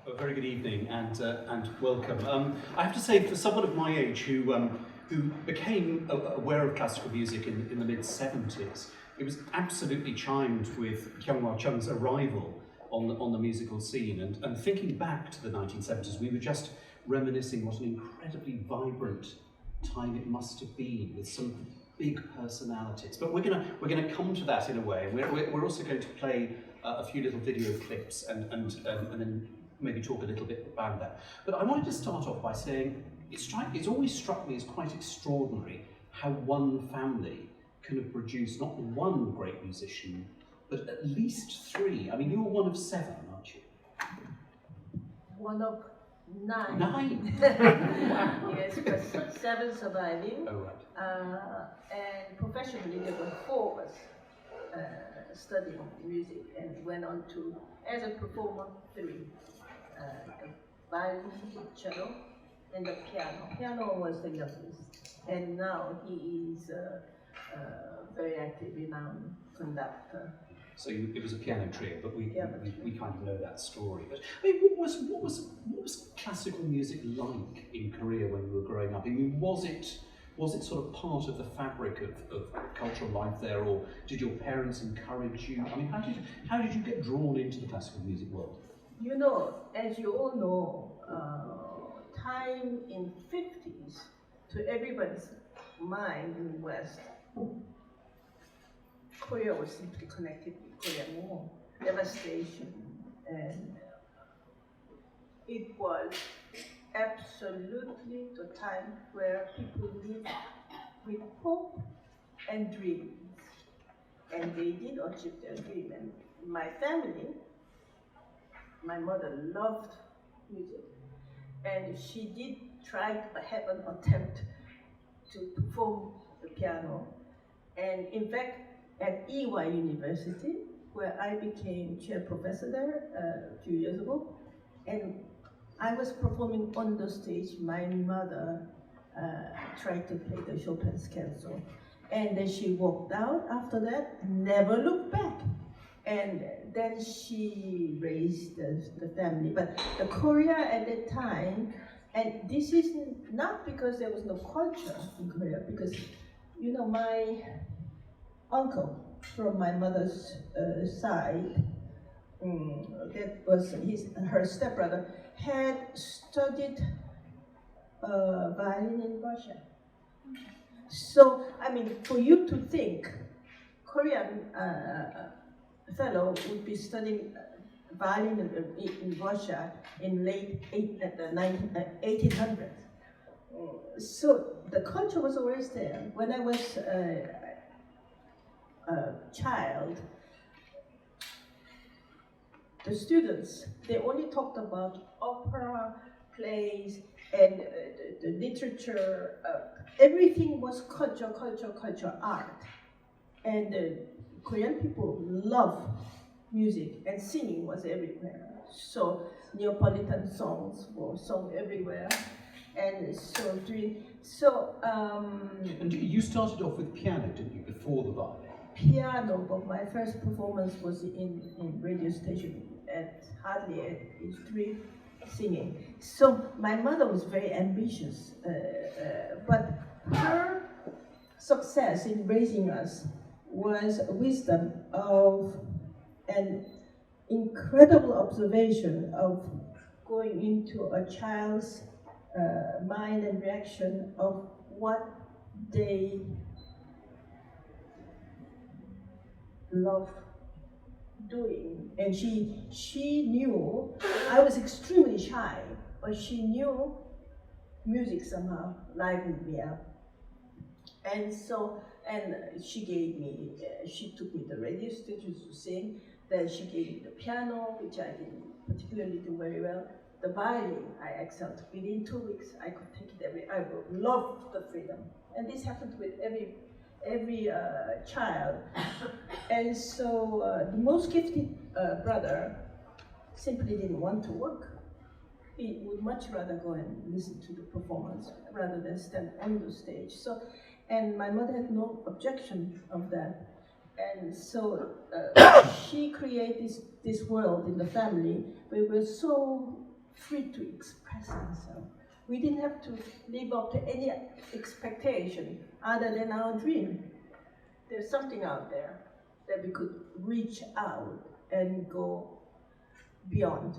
A very good evening and welcome. I have to say, for someone of my age who became aware of classical music in the mid-70s, it was absolutely chimed with Kyung Wha Chung's arrival on the musical scene. And thinking back to the 1970s, we were just reminiscing what an incredibly vibrant time it must have been, with some big personalities. But we're gonna come to that in a way. We're also going to play a few little video clips and then maybe talk a little bit about that. But I wanted to start off by saying it's always struck me as quite extraordinary how one family can have produced not one great musician, but at least three. I mean, you're one of seven, aren't you? One of nine. Nine? Yes, but seven surviving. Oh, right. And professionally, there were four of us studying music and went on to, as a performer, three. The violin, cello, and the piano. Piano was the youngest, and now he is a very active, renowned conductor. So it was a piano trio, but we kind of know that story. But I mean, what was classical music like in Korea when you were growing up? I mean, was it sort of part of the fabric of cultural life there, or did your parents encourage you? I mean, how did you get drawn into the classical music world? You know, as you all know, time in 50s, to everybody's mind in the West, Korea was simply connected with Korean War, devastation, and it was absolutely the time where people lived with hope and dreams, and they did achieve their dream. And my family, my mother loved music, and she did try to have an attempt to perform the piano. And in fact, at EY University, where I became chair professor there a few years ago, and I was performing on the stage, my mother tried to play the Chopin's canto. And then she walked out after that, never looked back. And then she raised the family. But the Korea at that time, and this is not because there was no culture in Korea, because, you know, my uncle from my mother's side, that was her stepbrother, had studied violin in Russia. So, I mean, for you to think Korean fellow would be studying violin in Russia in late 1800s. So the culture was always there. When I was a child, the students, they only talked about opera, plays, and the literature. Everything was culture, art. And Korean people love music, and singing was everywhere. So Neapolitan songs were sung everywhere, and And you started off with piano, didn't you, before the violin? Piano, but my first performance was in radio station at age 3, singing. So my mother was very ambitious, but her success in raising us was wisdom of an incredible observation of going into a child's mind and reaction of what they love doing. And she knew, I was extremely shy, but she knew music somehow livened me up. And so, and she took me to the radio stations to sing. Then she gave me the piano, which I didn't particularly do very well. The violin, I excelled. Within 2 weeks, I could take it I loved the freedom. And this happened with every child. And so the most gifted brother simply didn't want to work. He would much rather go and listen to the performance rather than stand on the stage. So, and my mother had no objection of that. And so she created this world in the family. We were so free to express himself. We didn't have to live up to any expectation other than our dream. There's something out there that we could reach out and go beyond.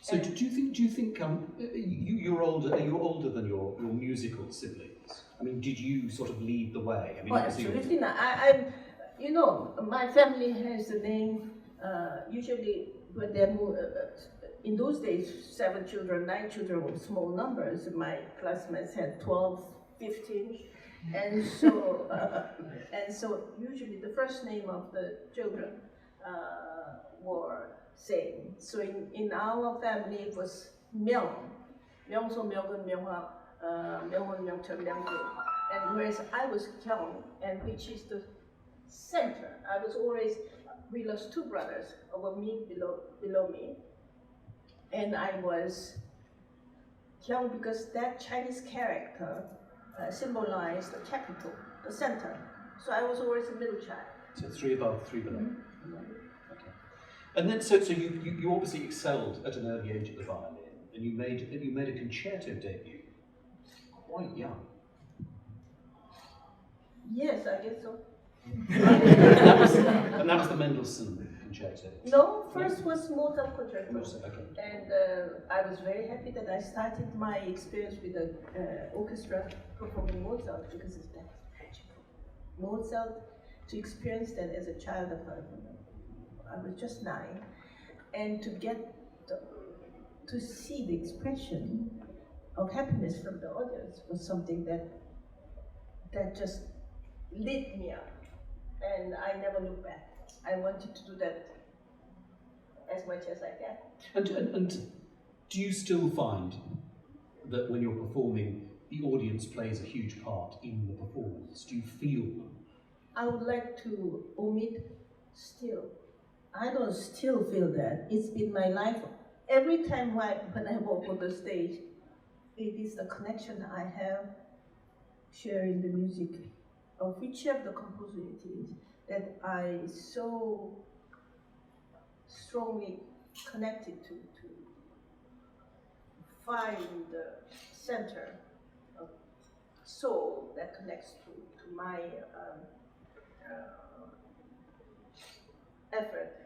So do you think you're older? Are you older than your musical siblings? I mean, did you sort of lead the way? I mean, Well, absolutely not. I'm, you know, my family has the name. Usually, when they move, in those days, 7 children, 9 children were small numbers. My classmates had 12, 15, and so usually the first name of the children were same. So in our family it was Myung, Myungso, Myunggun, Myunghwa, Myunghun, Myungcheon, Myunggu. And whereas I was Kyung, and which is the center. I was always, we lost 2 brothers over me, below me. And I was Kyung because that Chinese character symbolized the capital, the center. So I was always a middle child. So 3 above, 3 below. Mm-hmm. Okay. And then, so you obviously excelled at an early age at the violin, and you made a concerto debut quite young. Yes, I guess so. and that was the Mendelssohn concerto. No, first was Mozart concerto. Mozart, okay. And I was very happy that I started my experience with the orchestra performing Mozart because it's that magical. Mozart, to experience that as a child, I was just 9, and to get to see the expression of happiness from the audience was something that just lit me up, and I never looked back. I wanted to do that as much as I can. And do you still find that when you're performing, the audience plays a huge part in the performance? Do you feel them? I would like to omit still. I don't still feel that. It's been my life. Every time when I walk on the stage, it is the connection I have sharing the music of whichever the composer it is that I so strongly connected to find the center of soul that connects to my effort,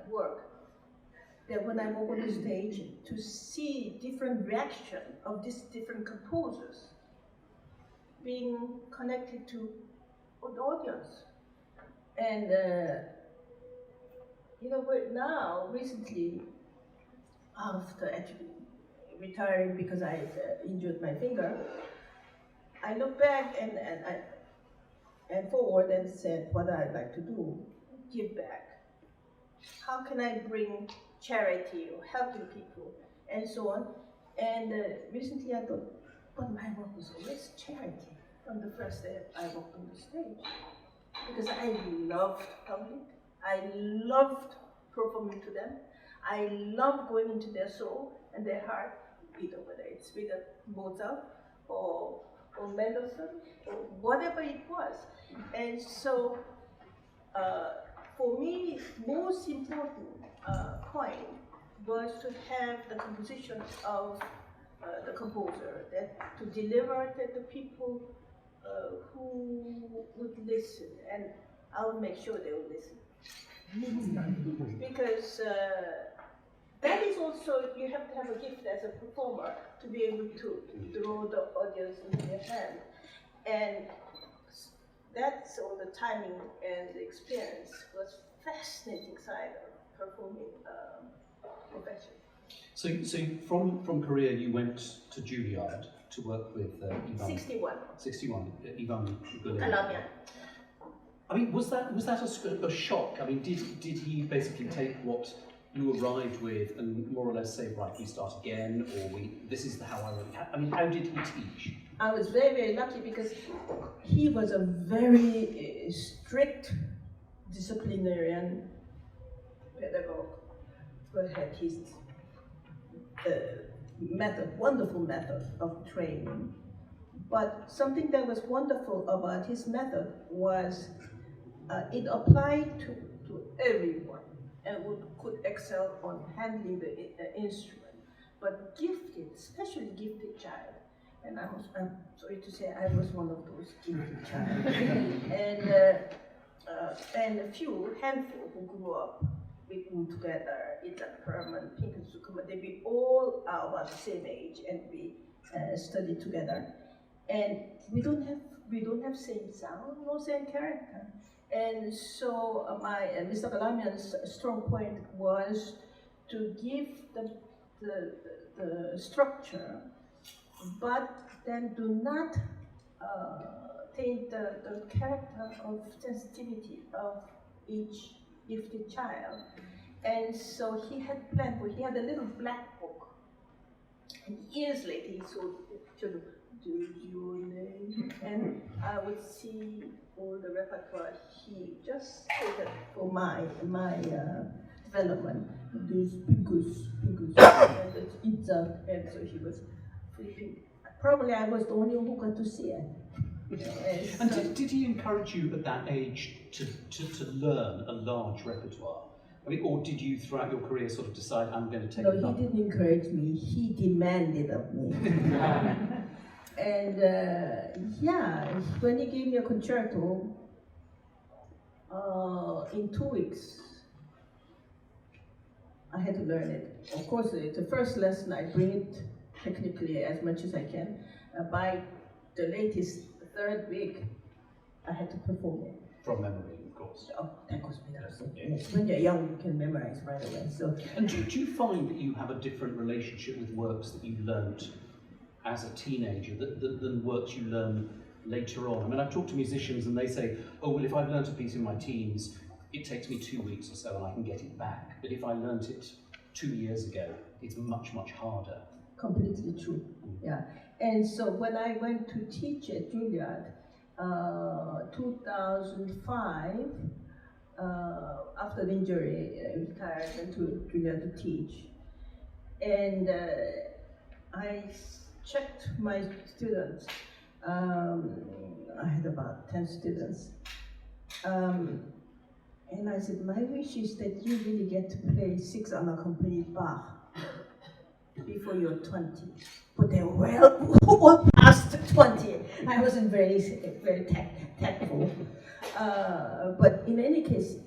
work. That when I walk on the stage, to see different reaction of these different composers being connected to the audience. And you know, now, recently, after actually retiring because I injured my finger, I look back and forward and said what I'd like to do, give back. How can I bring charity or helping people and so on? And recently I thought, but my work was always charity from the first day I walked on the stage. Because I loved public, I loved performing to them, I loved going into their soul and their heart, either whether it's with a Mozart or Mendelssohn or whatever it was. And so for me, most important point was to have the composition of the composer, that to deliver to the people who would listen, and I would make sure they would listen. Because that is also, you have to have a gift as a performer to be able to draw the audience into your hand. And that's all the timing and the experience was fascinating side of performing profession. So from Korea you went to Juilliard to work with Ivan. 61. Ivan Gulin. Kalamian. I mean, was that a shock? I mean, did he basically take what you arrived with and more or less say, right, we start again, or this is how I want it? I mean, how did he teach? I was very, very lucky because he was a very strict disciplinarian pedagogue who had his wonderful method of training. But something that was wonderful about his method was it applied to everyone and could excel on handling the instrument. but gifted, especially gifted child. And I'm sorry to say, I was one of those gifted child. And a handful who grew up, we grew together, Itlan Perman, Pink and Sukuma, we all are about the same age, and we studied together. And we don't have same sound, no same character. And so Mr. Galamian's strong point was to give the structure, but then do not taint the character of sensitivity of each gifted child. And so he had planned, he had a little black book. And years later he saw the children, do your name? And I would see all the repertoire he just stated for my development. This bigus, and it's and so he was flipping. Probably I was the only one who got to see it. And did he encourage you at that age to learn a large repertoire? I mean, or did you throughout your career sort of decide, I'm going to take it up? No, he didn't encourage me, he demanded of me. And yeah, when he gave me a concerto, in 2 weeks, I had to learn it. Of course, the first lesson I bring it technically as much as I can. By the latest third week, I had to perform it. From memory, of course. Oh, that goes without saying. Yes, when you're young, you can memorize right away. So. And do you find that you have a different relationship with works that you learnt as a teenager than works you learn later on? I mean, I've talked to musicians and they say, oh, well, if I've learnt a piece in my teens, it takes me 2 weeks or so and I can get it back. But if I learnt it 2 years ago, it's much, much harder. Completely true, yeah. And so when I went to teach at Juilliard, 2005, after the injury, I retired, went to Juilliard to teach. And I checked my students. I had about 10 students. And I said, my wish is that you really get to play 6 unaccompanied Bach before you're 20. But they're well past 20. I wasn't very tactful. But in any case,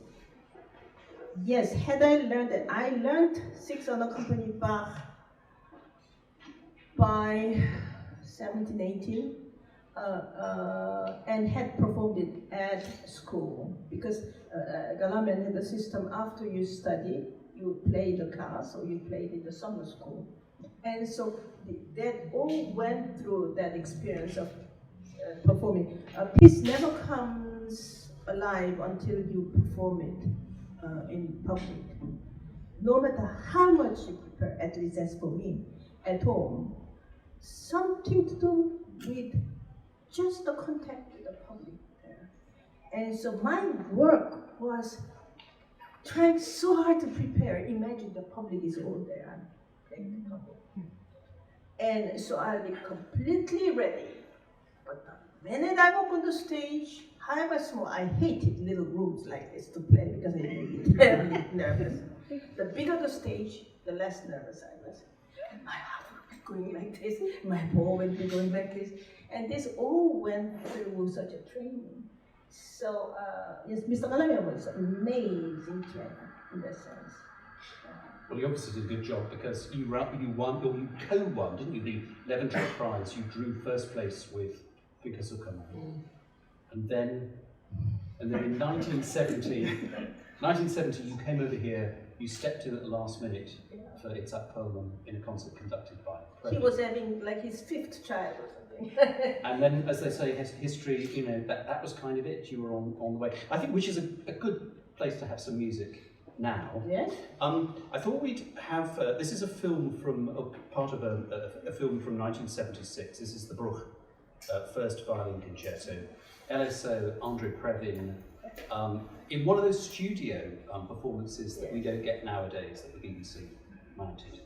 yes, had I learned that, I learned 6 unaccompanied Bach by 17, 18, and had performed it at school. Because Galamian had a system, after you study, you play the class, or you played in the summer school. And so that all went through that experience of performing. A piece never comes alive until you perform it in public. No matter how much you prepare, at least that's for me, at home, something to do with just the contact with the public there. And so my work was trying so hard to prepare. Imagine the public is all there. And so I'll be completely ready. But the minute I walk on the stage, however small, I hated little rooms like this to play because I made me very nervous. The bigger the stage, the less nervous I was. My heart would be going like this, my ball would be going like this. And this all went through such a training. So, yes, Mr. Galamian was amazing trainer in that sense. Well, you obviously did a good job because you won, or you co-won, didn't you, the Leventhal Prize. You drew first place with Vikasukama. And then in 1970, you came over here, you stepped in at the last minute for It's at Poland in a concert conducted by He was having like his 5th child or something. And then, as they say, history, you know, that was kind of it. You were on the way. I think, which is a good place to have some music now. Yes. I thought we'd have, this is a film from, part of a film from 1976. This is the Bruch, first violin concerto. LSO, Andrei Previn, in one of those studio performances that we don't get nowadays that the BBC mounted.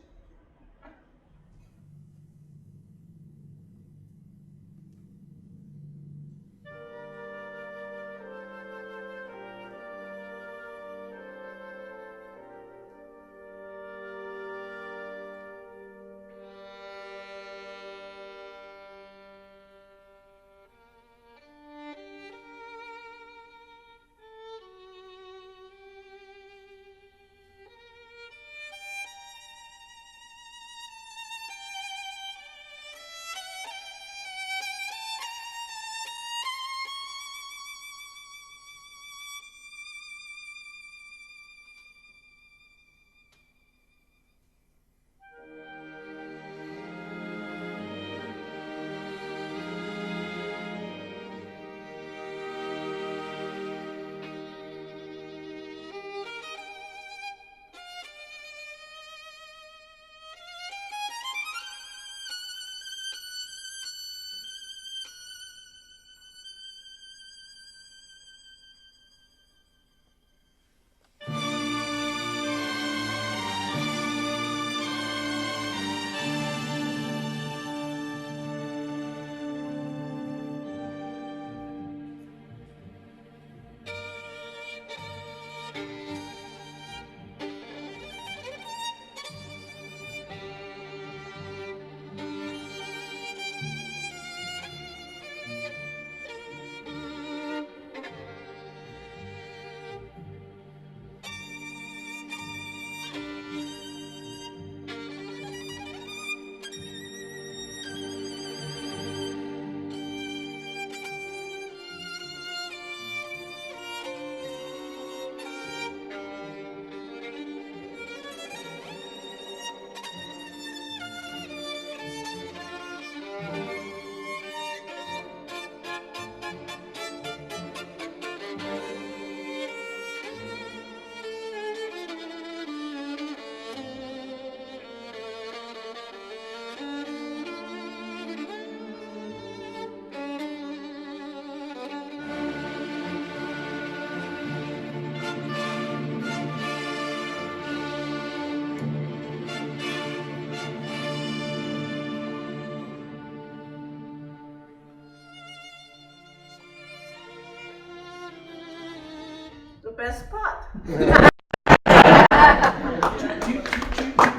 The best part. Do you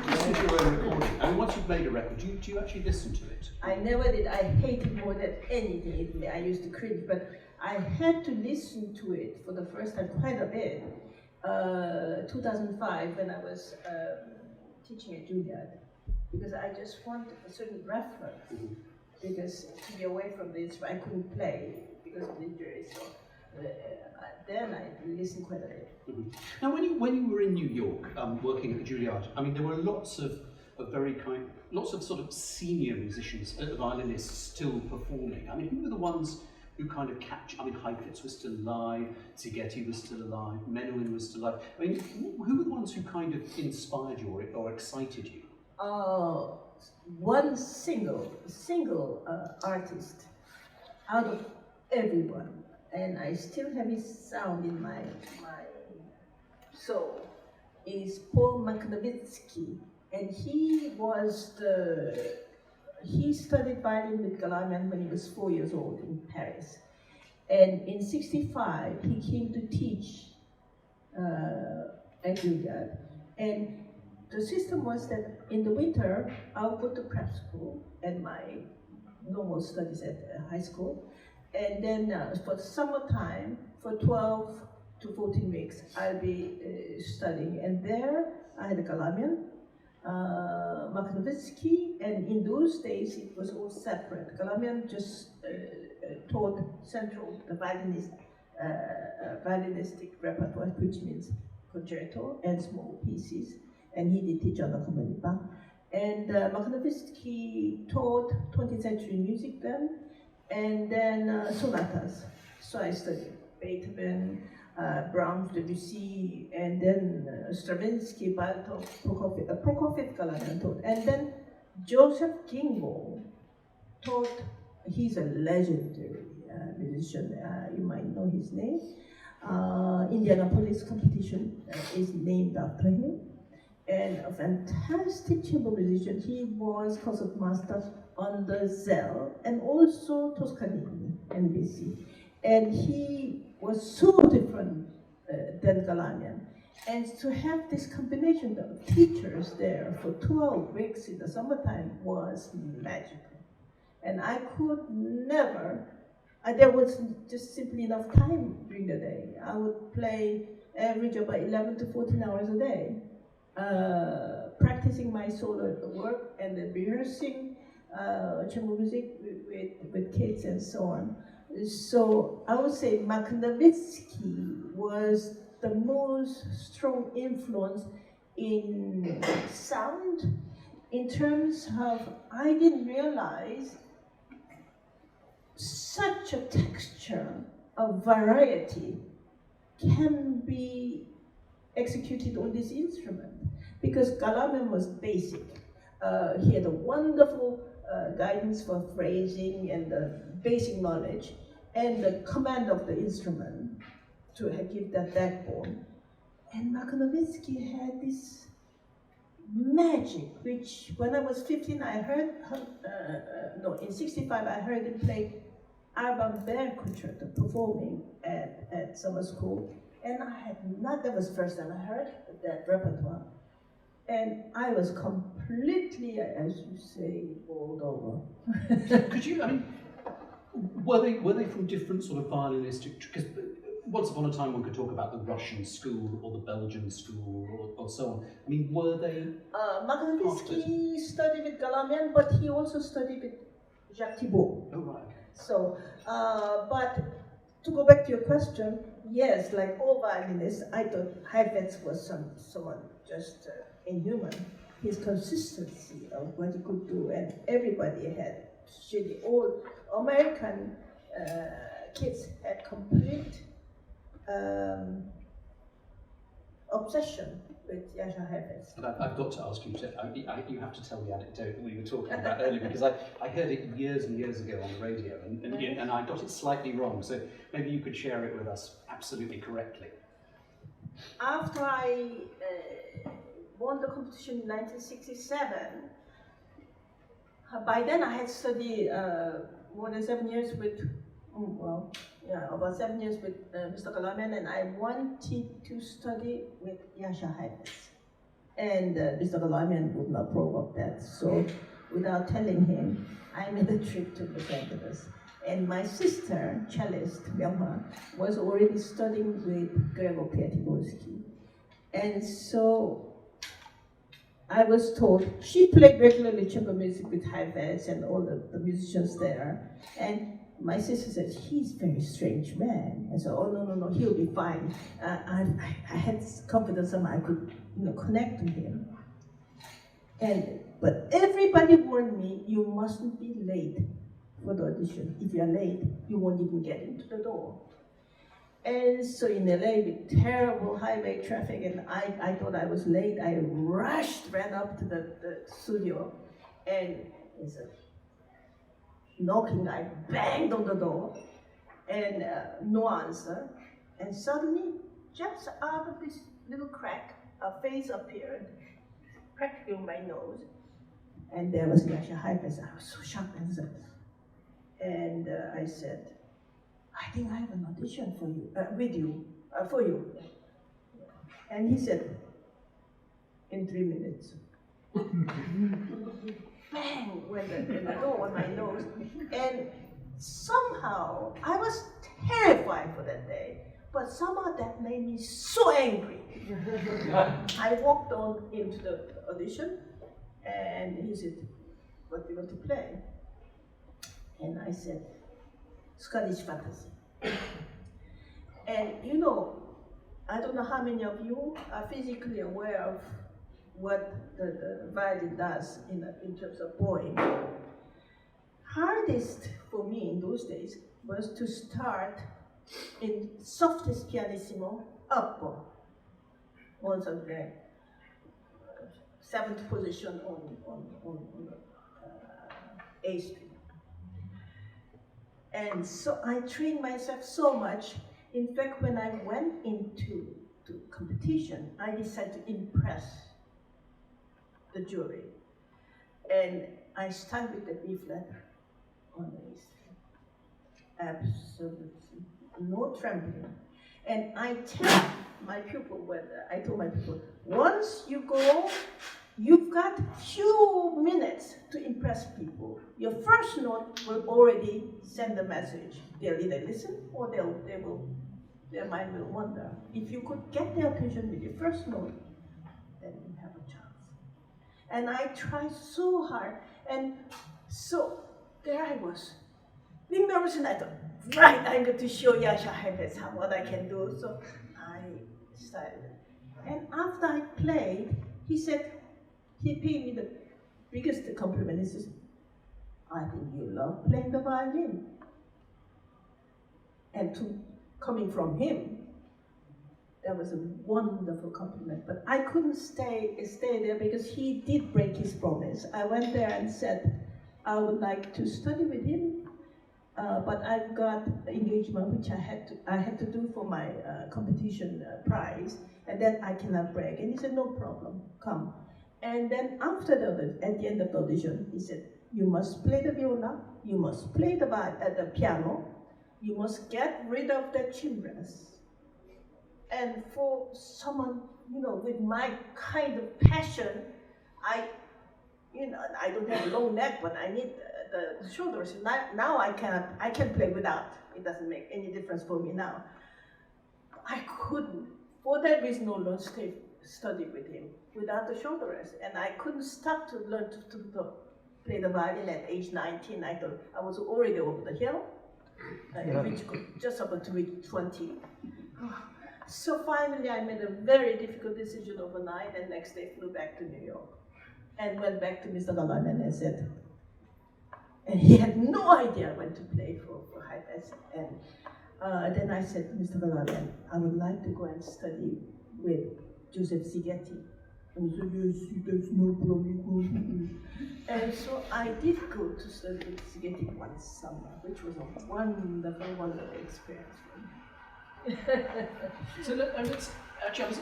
listen to your own recording? I mean, once you've made a record, do you actually listen to it? I never did. I hate it more than anything. I used to cringe, but I had to listen to it for the first time quite a bit. 2005, when I was teaching at Juilliard, because I just wanted a certain reference. Because to be away from this, I couldn't play because of injuries. So then I listened quite a bit. Now, when you were in New York working at the Juilliard, I mean, there were lots of sort of senior musicians, violinists still performing. I mean, who were the ones who kind of I mean, Heifetz was still alive, Szigeti was still alive, Menuhin was still alive. I mean, who were the ones who kind of inspired you or excited you? One single artist out of everyone, and I still have his sound in my soul, is Paul Makhnovitsky, and he studied violin with Galamian when he was 4 years old in Paris, and in '65 he came to teach at Juilliard, and the system was that in the winter, I would go to prep school and my normal studies at high school. And then for summertime, for 12 to 14 weeks, I'll be studying. And there, I had a Galamian, Makhnovitsky, and in those days, it was all separate. Galamian just taught the violinistic repertoire, which means concerto and small pieces. And he did teach unaccompanied Bach. And Makhnovitsky taught 20th century music then, and then sonatas. So I studied Beethoven, Brahms, Debussy, and then Stravinsky, Bartok, Prokofiev, Galamian taught. And then Joseph Kingwall taught, he's a legendary musician, you might know his name. Indianapolis competition is named after him. And a fantastic chamber musician. He was concertmaster on the Zell and also Toscanini, NBC. And he was so different than Galamian. And to have this combination of teachers there for 12 weeks in the summertime was magical. And I could never, there was just simply enough time during the day. I would play average about 11 to 14 hours a day. Practicing my solo work and then rehearsing chamber music with kids and so on. So I would say Makhnovitsky was the most strong influence in sound, in terms of I didn't realize such a texture of variety can be executed on this instrument, because Galamian was basic. He had a wonderful guidance for phrasing and the basic knowledge and the command of the instrument to give that backbone. And Makhnovitsky had this magic, which when I was 15, I heard, in '65, I heard him play Alban Berg concerto performing at summer school. And I had not, that was the first time I heard that repertoire. And I was completely, as you say, bowled over. Could you, I mean, were they from different sort of violinistic, because once upon a time one could talk about the Russian school or the Belgian school or so on. I mean, were they? Magnitsky studied with Galamian, but he also studied with Jacques Thibault. Oh, right, okay. So, but to go back to your question, yes, like all violinists, I thought Heifetz was someone just inhuman. His consistency of what he could do, and everybody had, all American kids had complete obsession with Jascha Heifetz. And I've got to ask you, you have to tell the anecdote that we were talking about earlier, because I heard it years and years ago on the radio, and I got it slightly wrong, so maybe you could share it with us absolutely correctly. After I won the competition in 1967, by then I had studied more than 7 years with, about 7 years with Mr. Galamian, and I wanted to study with Jascha Heifetz. And Mr. Galamian would not provoke that, so without telling him, I made a trip to Los Angeles. And my sister, cellist, Kyung Wha, was already studying with Gramophone. And so I was told, she played regularly chamber music with Heifetz and all the musicians there. And my sister said, he's a very strange man. And so, oh, no, he'll be fine. I had confidence that I could, connect to him. But everybody warned me, you mustn't be late for the audition. If you're late, you won't even get into the door. And so in LA, with terrible highway traffic, and I thought I was late, I ran up to the studio, and it's a knocking, I banged on the door, and no answer. And suddenly, just out of this little crack, a face appeared, practically on my nose, and there was Jascha Heifetz. I was so shocked, and I said, I think I have an audition for you, for you. And he said, in 3 minutes. Bang, went the door on my nose. And somehow, I was terrified for that day, but somehow that made me so angry. I walked on into the audition, and he said, what do you want to play? And I said, Scottish fantasy. And I don't know how many of you are physically aware of what the violin does in terms of bowing. Hardest for me in those days was to start in softest pianissimo up on the seventh position on A string. And so I trained myself so much. In fact, when I went into competition, I decided to impress the jury. And I started with the B flat on the A string. Absolutely. No trembling. And I told my pupil, once you go, you've got few minutes to impress people. Your first note will already send a message. They'll either listen or their mind will wander. If you could get their attention with your first note, then you have a chance. And I tried so hard, and so there I was, being nervous, and I thought, right, I'm going to show Jascha Heifetz what I can do. So I started. And after I played, he said, he paid me the biggest compliment. He says, I think you love playing the violin. And coming from him, that was a wonderful compliment. But I couldn't stay there because he did break his promise. I went there and said, I would like to study with him, but I've got engagement which I had to do for my competition prize, and then I cannot break. And he said, no problem, come. And then at the end of the audition, he said, you must play the viola, you must play the piano, you must get rid of the chimbras. And for someone, with my kind of passion, I don't have a long neck, but I need the shoulders. Now I can play without. It doesn't make any difference for me now. I couldn't. For that reason, I learned to study with him without the shoulder rest, and I couldn't stop to learn to play the violin at age 19. I thought I was already over the hill. Just about to reach 20. So finally, I made a very difficult decision overnight, and next day flew back to New York, and went back to Mr. Galaman and said, and he had no idea when to play for high bass. And then I said to Mr. Galaman, I would like to go and study with Joseph Sigeti. And he said, yes, there's no problem. And so I did go to study with Sigeti one summer, which was a wonderful, wonderful experience for me. So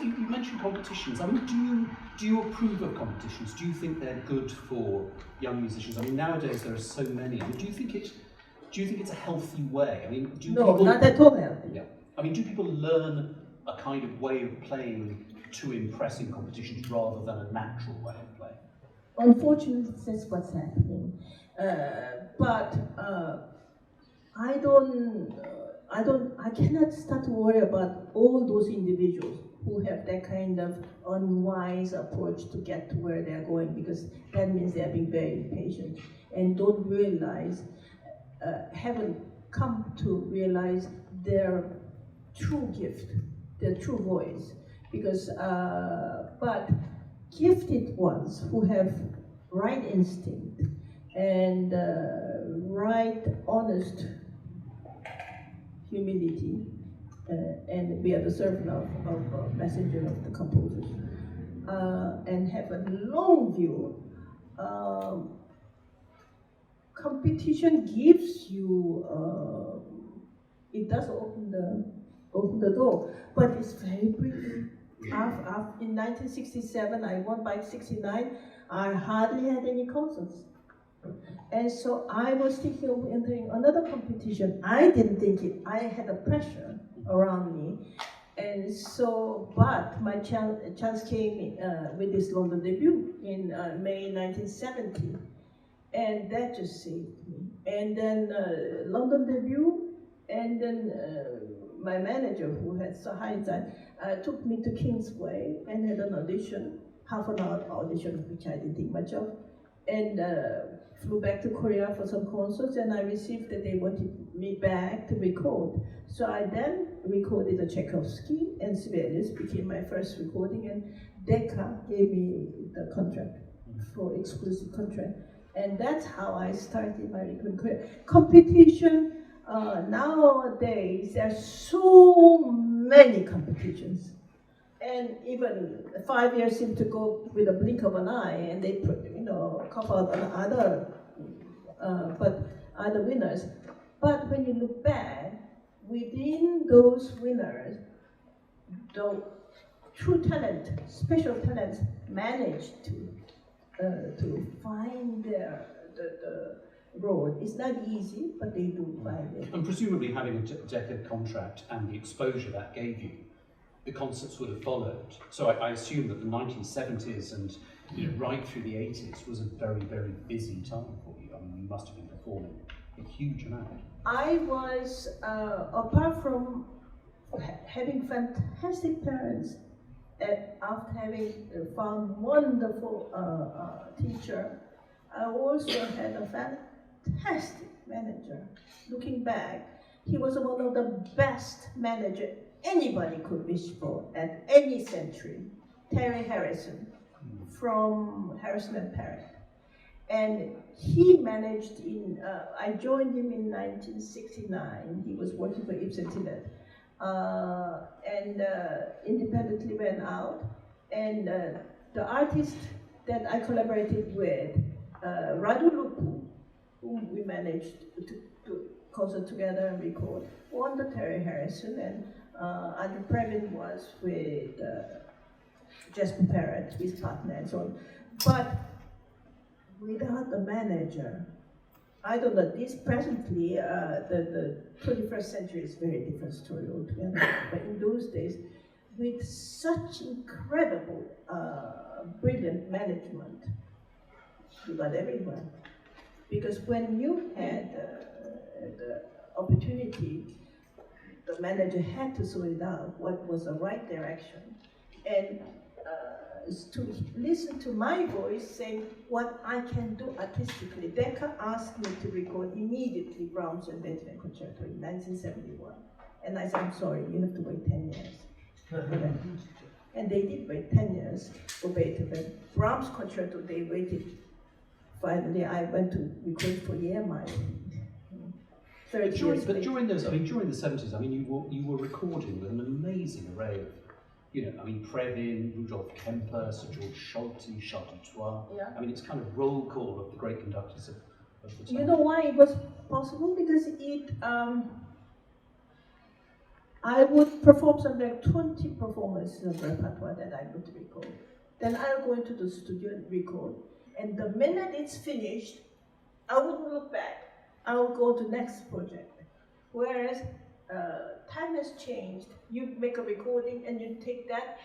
you mentioned competitions. I mean, do you approve of competitions? Do you think they're good for young musicians? I mean, nowadays there are so many. I mean, do you think it's a healthy way? I mean, people, not at all healthy. Yeah. I mean, do people learn a kind of way of playing to impress in competitions rather than a natural way of playing? Unfortunately, that's what's happening. But I cannot start to worry about all those individuals who have that kind of unwise approach to get to where they're going, because that means they're being very impatient and don't realize, haven't come to realize their true gift, their true voice. Because, but gifted ones who have right instinct and right honest humility, and we are the servant of messenger of the composers, and have a long view. Competition gives you, it does open the door, but it's very brief. In 1967, I won by 69. I hardly had any concerts. And so I was thinking of entering another competition. I didn't think it. I had a pressure around me. And so, but my chance came with this London debut in May 1970. And that just saved me. And then London debut, and then my manager, who had so hindsight, took me to Kingsway and had an audition, half an hour audition, which I didn't think much of, and flew back to Korea for some concerts, and I received that they wanted me back to record. So I then recorded a Tchaikovsky, and Sibelius became my first recording, and Decca gave me the contract, for exclusive contract. And that's how I started my recording career. Competition, nowadays, there are so many competitions. And even 5 years seem to go with a blink of an eye, and they cough out other winners. But when you look back, within those winners, the true talent, special talents, managed to find the road. It's not easy, but they do find it. And presumably having a decade contract and the exposure that gave you, the concerts would have followed. So I assume that the 1970s and right through the 80s was a very, very busy time for you. I mean, you must have been performing a huge amount. I was, apart from having fantastic parents, after having found wonderful teacher, I also had a fantastic manager. Looking back, he was one of the best managers anybody could wish for at any century. Terry Harrison, from Harrison and Parrott. And he managed I joined him in 1969. He was working for Ibsen Tibet. And independently went out. And the artist that I collaborated with, Radu Lupu, whom we managed to concert together and record, won the Terry Harrison, and Andrew Previn was with Jasper Parrott, his partner, and so on. But without the manager, I don't know, this presently, the 21st century is a very different story altogether. But in those days, with such incredible, brilliant management, you got everywhere. Because when you had the opportunity, the manager had to sort it out what was the right direction, and to listen to my voice saying what I can do artistically. Decca asked me to record immediately Brahms and Beethoven Concerto in 1971. And I said, I'm sorry, you have to wait 10 years for that. And they did wait 10 years for Beethoven. Brahms Concerto, they waited. Finally, I went to record for Yearmine. But during those, I mean, during the 70s, I mean, you were recording with an amazing array of, you know, I mean, Previn, Rudolf Kemper, Sir George Solti, Charles Dutoit. Yeah. I mean, it's kind of roll call of the great conductors of the time. You know why it was possible? Because I would perform something like 20 performances of repertoire that I would record. Then I'll go into the studio and record. And the minute it's finished, I wouldn't look back. I will go to the next project. Whereas time has changed. You make a recording and you take that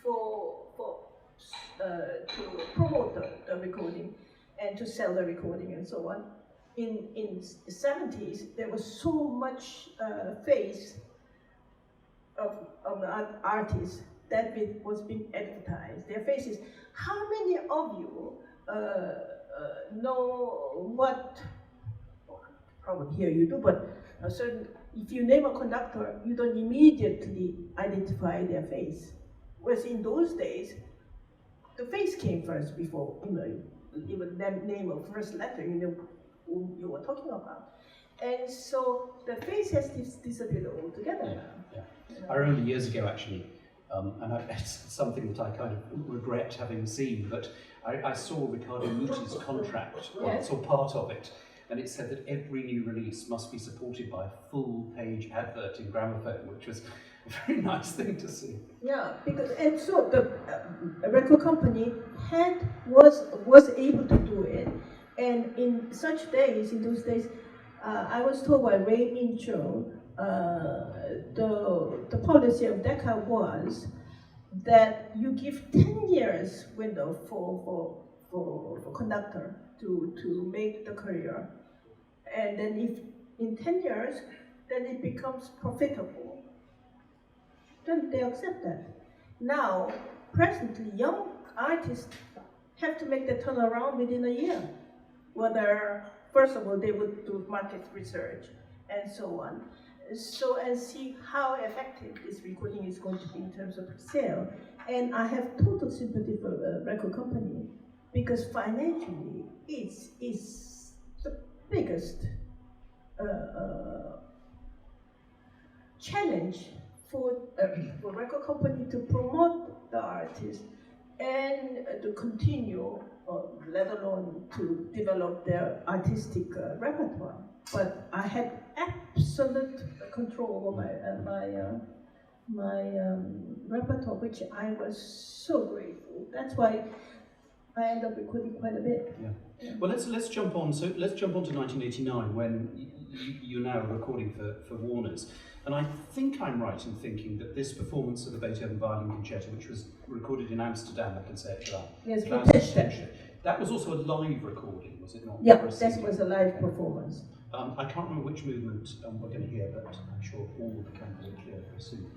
to promote the recording and to sell the recording and so on. In the 70s, there was so much face of the artists that was being advertised. Their faces. How many of you know what? Probably here you do, but if you name a conductor, you don't immediately identify their face. Whereas in those days, the face came first before even name of first letter, you know who you were talking about. And so the face has disappeared altogether. Yeah. I remember years ago actually, and it's something that I kind of regret having seen, but I saw Riccardo Muti's contract, or I saw part of it, and it said that every new release must be supported by a full-page advert in Gramophone, which was a very nice thing to see. Yeah, because and so the record company was able to do it, and in those days, I was told by Ray Mincho, the policy of Decca was that you give 10 years window for conductor to make the career, and then if in 10 years then it becomes profitable, then they accept that. Now, presently, young artists have to make the turnaround within a year, whether first of all they would do market research and so on, and see how effective this recording is going to be in terms of sale. And I have total sympathy for the record company, because financially it's the biggest challenge for record company to promote the artist and to continue, let alone to develop their artistic repertoire. But I had absolute control over my repertoire, which I was so grateful. That's why I end up recording quite a bit. Yeah. Well, let's jump on. So let's jump on to 1989, when you're now recording for Warner's. And I think I'm right in thinking that this performance of the Beethoven Violin Concerto, which was recorded in Amsterdam, I can say it right. Yes, that was also a live recording, was it not? Yeah, that was a live performance. I can't remember which movement we're going to hear, but I'm sure all will become very clear very soon.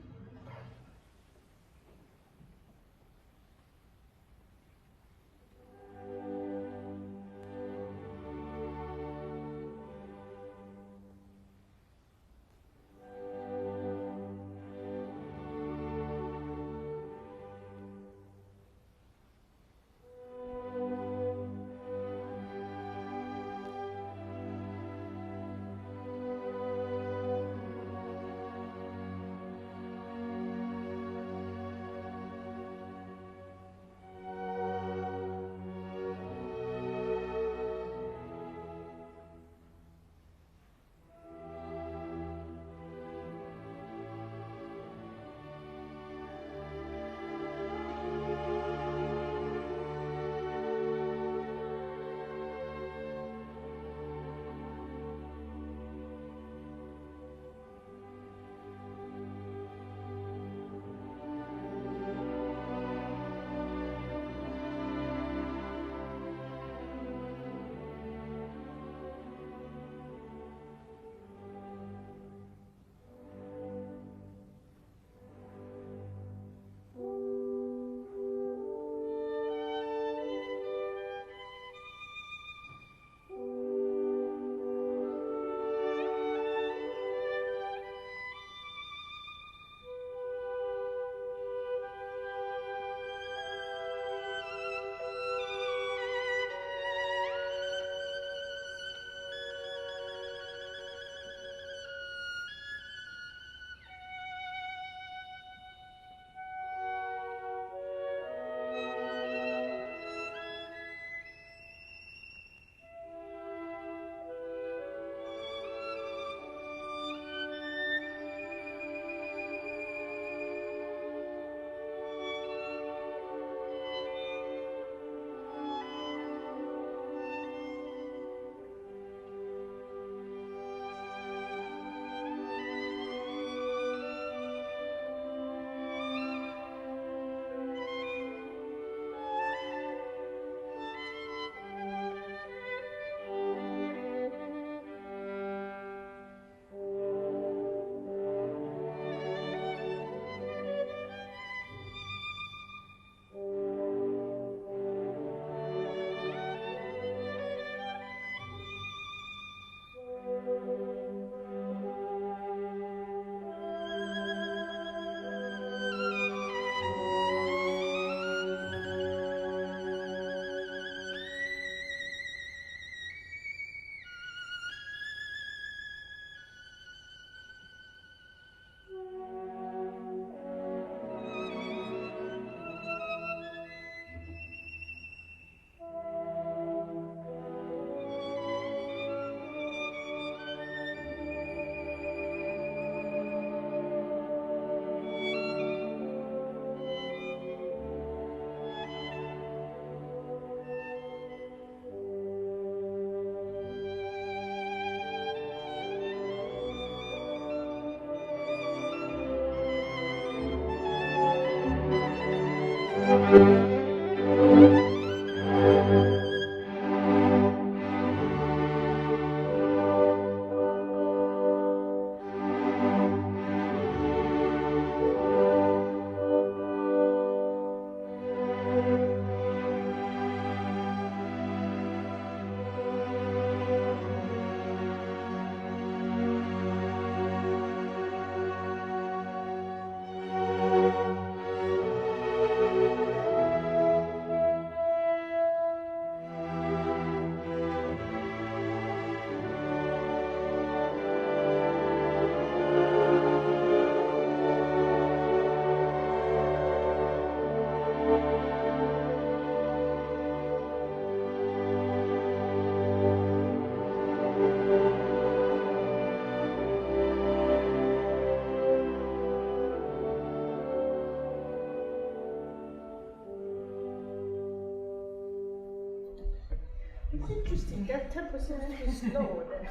It's interesting, that tempo seems to be slower than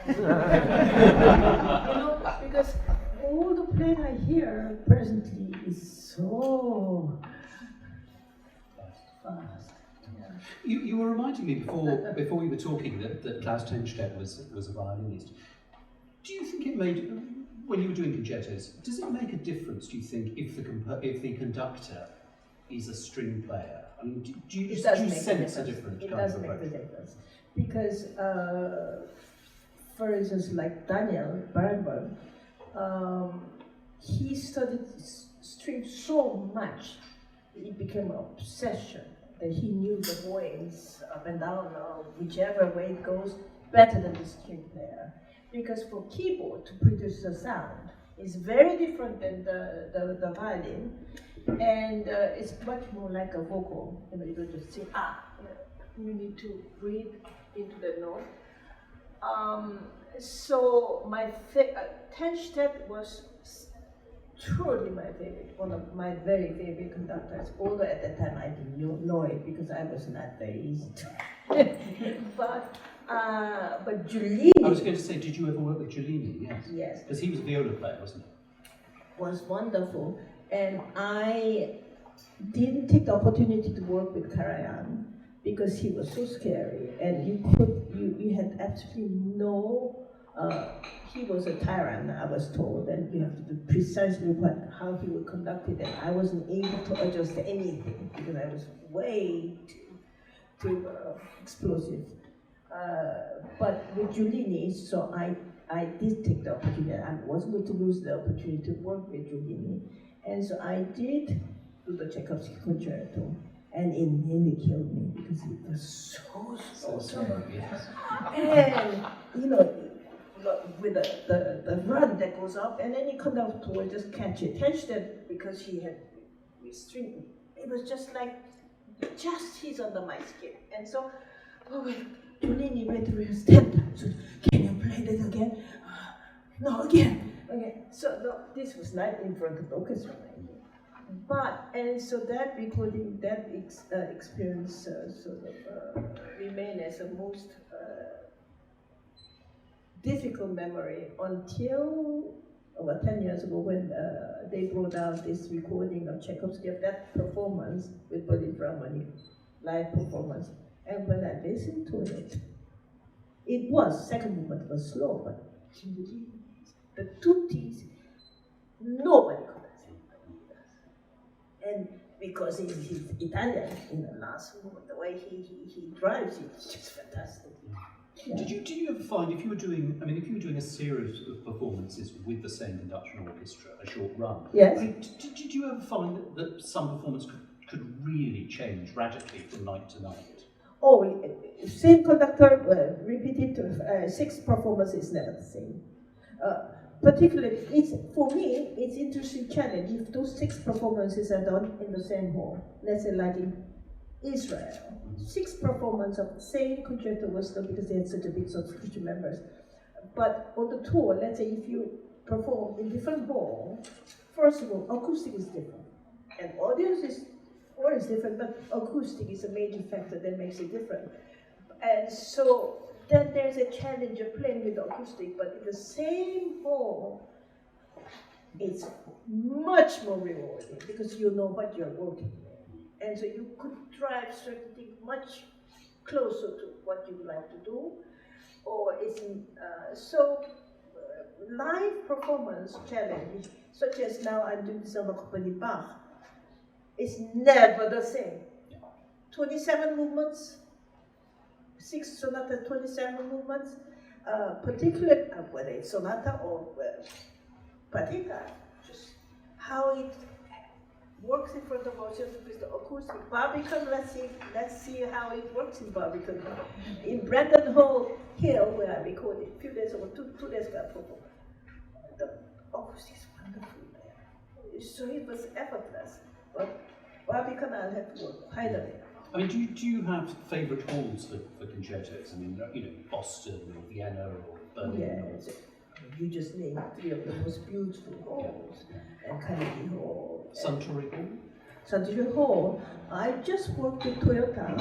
because all the playing I hear presently is so fast. Yeah. You were reminding me before we were talking that Klaus Tenstedt was a violinist. Do you think it made, when you were doing concertos, does it make a difference, do you think, if the conductor is a string player? I mean, do you sense a different kind of approach? It does make the difference. Because, for instance, like Daniel Barenboim, he studied string so much, it became an obsession, that he knew the voice up and down, or whichever way it goes, better than the string player. Because for keyboard to produce a sound is very different than the violin, and it's much more like a vocal. You don't just sing, you need to breathe into the note. So my Tenstedt was truly my favorite, one of my very favorite conductors, although at that time I didn't know it because I was not very easy to but Giulini... I was going to say, did you ever work with Giulini? Yes. Yes. Because he was a viola player, wasn't he? Was wonderful. And I didn't take the opportunity to work with Karajan because he was so scary, and you had absolutely no, he was a tyrant, I was told, and you have to do precisely how he would conduct it, and I wasn't able to adjust anything because I was way too explosive. But with Giulini, so I did take the opportunity. I wasn't going to lose the opportunity to work with Giulini, and so I did do the Tchaikovsky concerto, and it nearly killed me because it was so slow. Yes. And with the run that goes up, and then you come down to just catch it. Tenstedt, because he had string, it was just like he's under my skin, and so Giulini went to rehearse 10 times. Can you play that again? No, again. Okay. So this was not in front of the orchestra. And so that recording, that experience sort of remained as a most difficult memory until about 10 years ago when they brought out this recording of Tchaikovsky of that performance with Berlin Philharmonic, live performance. And when I listened to it, it was, second movement was slow, but the tutti, nobody could sing. And because he's Italian in the last movement, the way he drives, it's just fantastic. Yeah. Did you ever find, if you were doing a series of performances with the same conduction orchestra, a short run, yes. Did you ever find that some performance could really change radically from night to night? Oh, same conductor, repeated 6 performances is never the same. Particularly, for me, it's interesting challenge if those 6 performances are done in the same hall. Let's say like in Israel, 6 performances of the same concerto was done because they had such a big subscription members. But on the tour, let's say if you perform in different halls, first of all, acoustic is different, and audience is always different, but acoustic is a major factor that makes it different. And so then there's a challenge of playing with acoustic, but in the same hall, it's much more rewarding because you know what you're working with. And so you could drive certain things much closer to what you would like to do, or live performance challenge, such as now I'm doing some accompany Bach, is never the same. 27 movements, 6 sonata, 27 movements, particularly whether it's sonata or partita, just how it works in front of ourselves with the acoustic. Barbican, let's see how it works in Barbican. In Brandon Hill, where I recorded a few days ago, two days ago, the acoustic is wonderful there. So it was effortless. But Barbican, I'll have to work harder. I mean, do you have favourite halls for concertos? I mean, Boston or Vienna or Berlin? Yeah, you just named 3 of the most beautiful halls. And Carnegie Hall. Suntory Hall? Suntory Hall. I just worked with Toyota,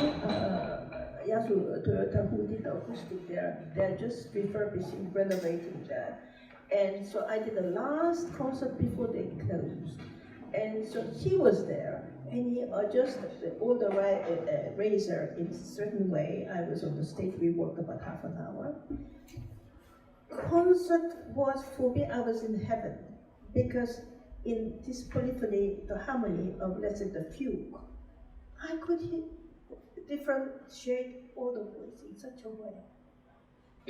Toyota, who did the acoustic there. They're just refurbishing, renovating that. And so I did the last concert before they closed. And so he was there, and he adjusted all the razor in a certain way. I was on the stage, we worked about half an hour. Concert was, for me, I was in heaven, because in this polyphony, the harmony of, let's say, the fugue, I could differentiate all the voices in such a way.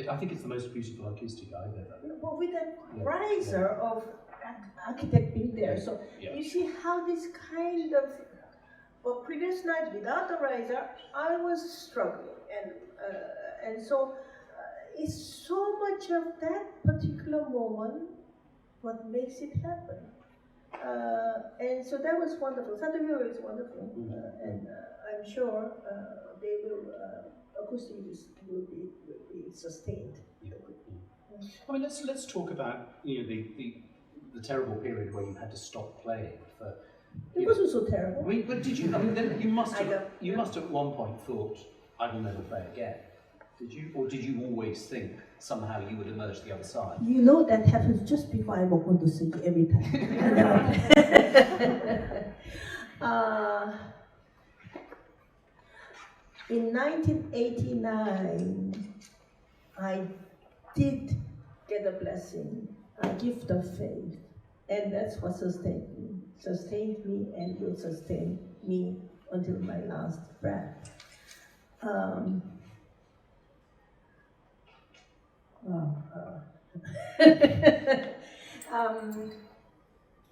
I think it's the most beautiful acoustic I've ever. Well, with that riser of architect being there, so you see how this kind of, well, previous night without the riser, I was struggling, and so it's so much of that particular moment what makes it happen. And so that was wonderful. Santorio is wonderful, and I'm sure they will, acoustic will be sustained. I mean, let's talk about the terrible period where you had to stop playing for. It wasn't so terrible. I mean, but did you? I mean, then you must have at one point thought, I will never play again. Did you, or did you always think somehow you would emerge the other side? You know that happens just before I walk on the stage every time. In 1989, I did get a blessing, a gift of faith, and that's what sustained me, and will sustain me until my last breath. I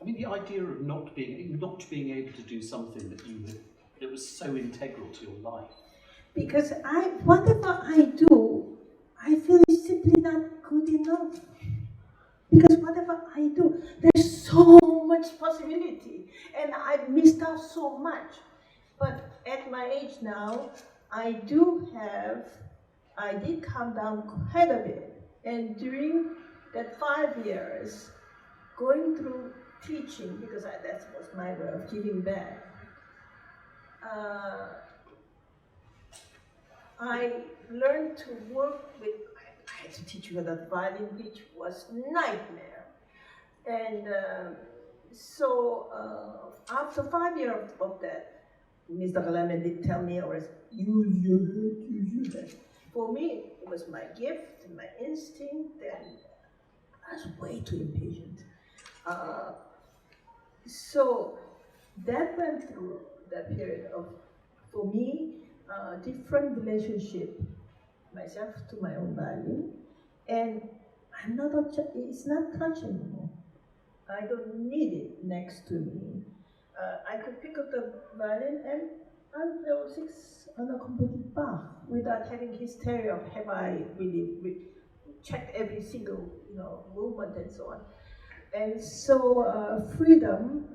mean, the idea of not being able to do something that was so integral to your life. Because whatever I do, I feel it's simply not good enough. Because whatever I do, there's so much possibility, and I've missed out so much. But at my age now, I did calm down quite a bit. And during that 5 years, going through teaching, because that was my way of giving back, I learned to work with, I had to teach you that violin, which was nightmare. And so after 5 years of that, Mr. Galaman did tell me always, use that. For me, it was my gift, my instinct, and I was way too impatient. So that went through that period of, for me, different relationship, myself to my own violin, and it's not touch anymore. I don't need it next to me. I could pick up the violin and there was 6 unaccompanied Bach without having hysteria of have I really checked every single movement and so on. And so freedom,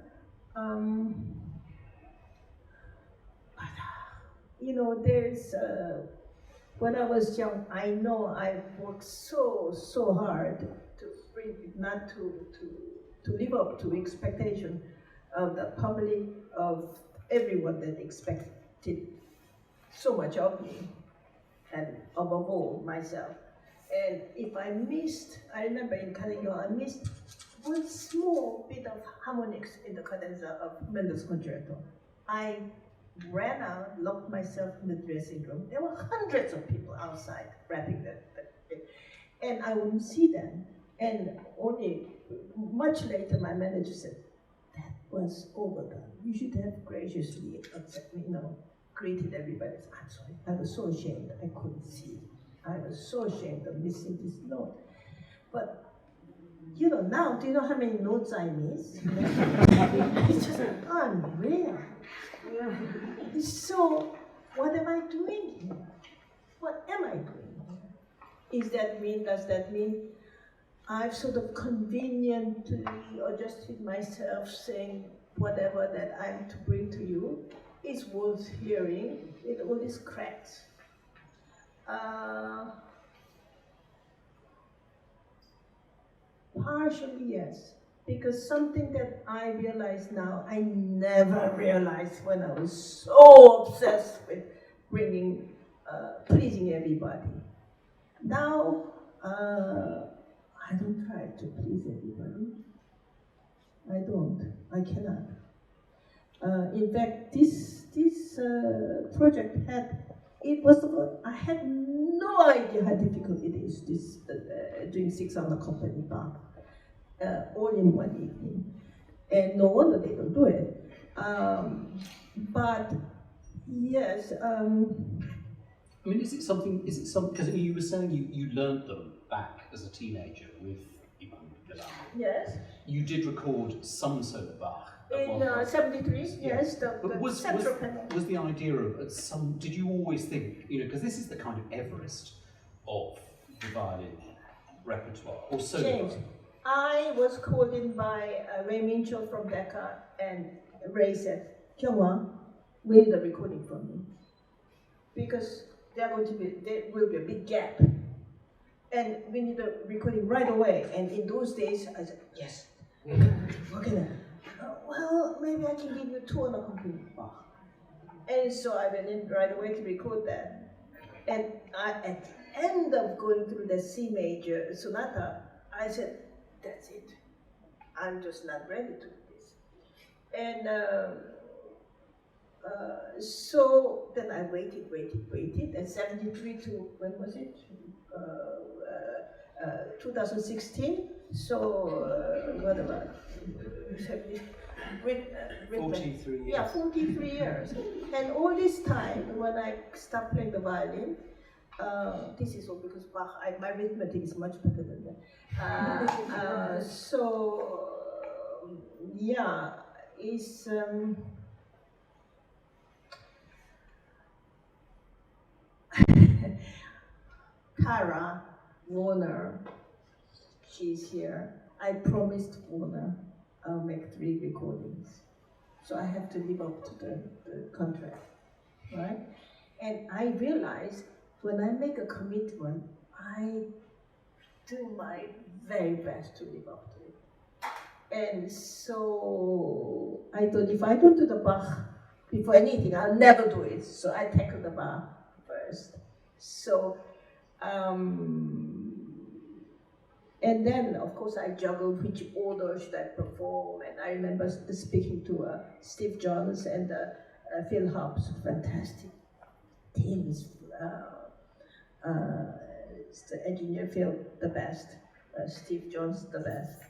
there's when I was young, I know I worked so hard to not to live up to expectation of the public, of everyone that expected so much of me, and above all, myself. And if I missed, I remember in Carnegie, I missed one small bit of harmonics in the cadenza of Mendel's concerto. I ran out, locked myself in the dressing room. There were hundreds of people outside wrapping that and I wouldn't see them. And only much later, my manager said, "That was overdone. You should have graciously, greeted everybody." I'm sorry. I was so ashamed. I couldn't see. I was so ashamed of missing this note. But now, do you know how many notes I miss? It's just unreal. So, what am I doing here? What am I doing here? Does that mean I've sort of conveniently adjusted myself saying whatever that I'm to bring to you is worth hearing with all these cracks? Partially, yes. Because something that I realize now, I never realized when I was so obsessed with pleasing everybody. Now, I don't try to please everybody. I don't. I cannot. In fact, this project I had no idea how difficult it is, doing 6-hour company Bach, all in one evening. And no wonder they don't do it. But yes. I mean, is it something, because you were saying you learned them back as a teenager with Ivan Milan. Yes. You did record some solo Bach. In 73, yes, the central panel. Was the idea of did you always think, because this is the kind of Everest of the violin repertoire, or solo James, violin? I was called in by Ray Minchell from Decca, and Ray said, "Kyung Wha, we need a recording from me. Because there will be a big gap. And we need a recording right away." And in those days, I said, "Yes, what can I? Well, maybe I can give you 2 on a complete Bach." And so I went in right away to record that. And at the end of going through the C major sonata, I said, "That's it. I'm just not ready to do this." And so then I waited, and 73 to, when was it? 2016. So what about 43 years. Yeah, 43 years. And all this time, when I stopped playing the violin, this is all because Bach, my arithmetic is much better than that. It's Tara Warner, she's here. I promised Warner I'll make 3 recordings. So I have to live up to the contract, right? And I realize when I make a commitment, I do my very best to live up to it. And so I thought if I don't do the Bach before anything, I'll never do it. So I tackle the Bach first. So, and then, of course, I juggled which order should I perform. And I remember speaking to Steve Johns and Phil Hobbs, fantastic teams. The engineer Phil, the best. Steve Johns, the best.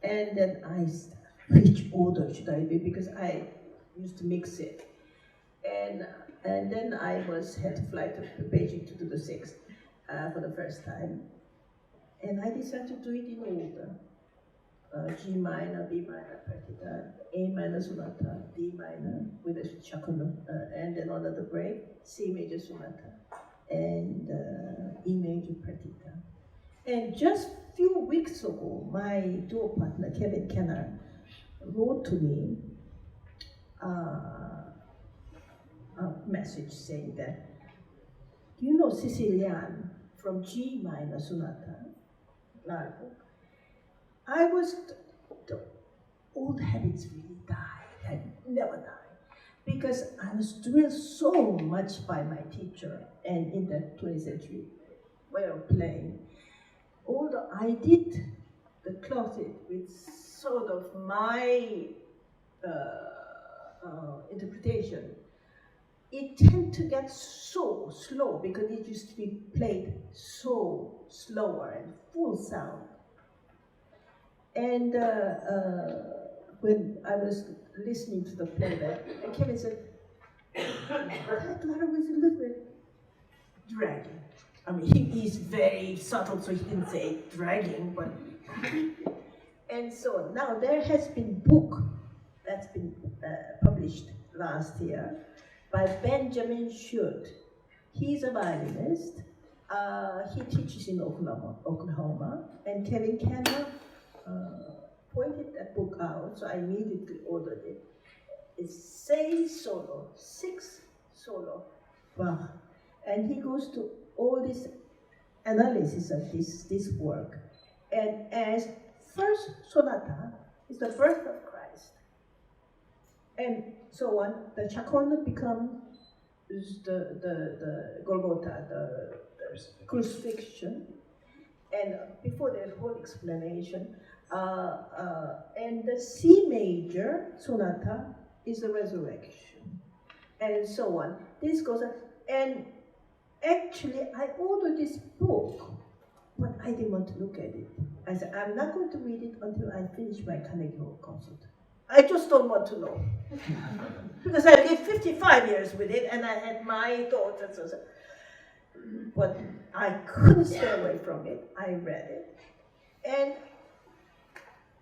And then which order should I do? Because I used to mix it. And then I had to fly to Beijing to do the 6th for the first time. And I decided to do it in order. G minor, B minor, partita, A minor sonata, D minor with a chaconne, and then another break, C major sonata, and E major partita. And just a few weeks ago, my duo partner, Kevin Kenner, wrote to me a message saying that, "Do you know Sicilian from G minor sonata? Largo. The old habits really died, had never died, because I was drilled so much by my teacher and in the 20th century way of playing. Although I did the closet with sort of my interpretation, it tend to get so slow because it used to be played so slower and full sound. And when I was listening to the playback, I came and said, that letter was a little bit dragging. I mean, he is very subtle, so he didn't say dragging, but and so now there has been a book that's been published last year by Benjamin Schut. He's a violinist. He teaches in Oklahoma, and Kevin Cannon pointed that book out, so I immediately ordered it. It's 6 solo, Bach, and he goes to all this analysis of this work, and as first sonata is the birth of Christ, and so on. The Chaconda becomes the Golgotha, the crucifixion, and before there's whole explanation, and the C major sonata is the resurrection, and so on. This goes on, and actually I ordered this book, but I didn't want to look at it. I said, I'm not going to read it until I finish my Carnegie Hall concert. I just don't want to know. Because I lived 55 years with it, and I had my daughters. But I couldn't stay away from it. I read it. And